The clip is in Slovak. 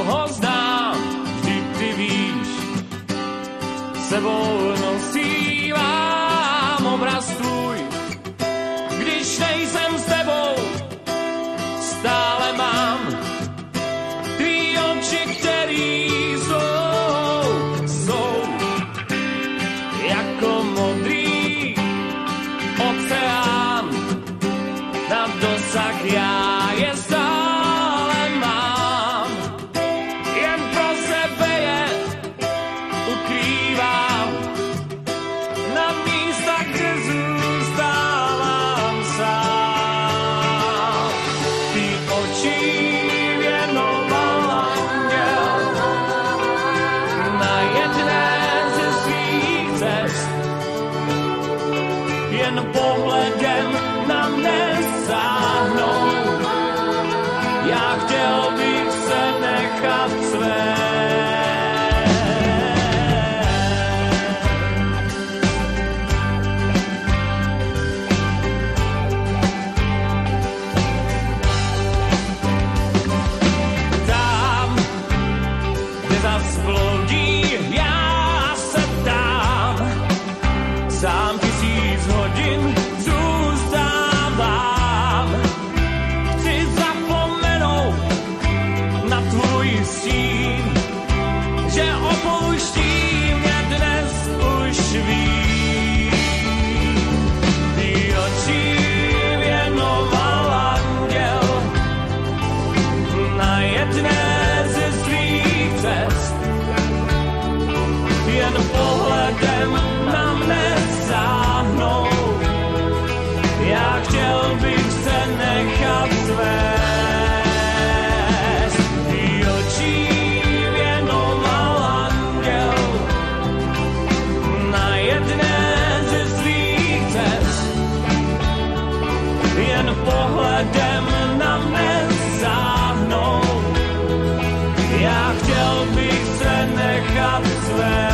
ho znám, vždyť ty víš, sebou nosívám obraz tvůj. Když nejsem s tebou, stále mám tvý oči, který jsou jako modrý oceán. Na dosah já je stále mám, jen pro sebe je ukrývám. Na místa, kde zůstávám sám. Ty oči věnoval anděl na jedné ze svých cest. Jen pohledem na mne sáhnou. Já chtěl bych se nechat svést. Tam, kde zas bloudí, já se ptám. Sám 1000 hodin zůstávám. Chci zapomenout na tvůj stín, že opouští mě dnes už ví. Ty oči věnoval anděl na jedné ze svých cest. Jen pohledem na mne sáhnou. Já chtěl bych se nechat svést. Ty oči věnoval anděl na jedné ze svých cest. Jen pohledem na mne sáhnou. Já chtěl bych se nechat svést.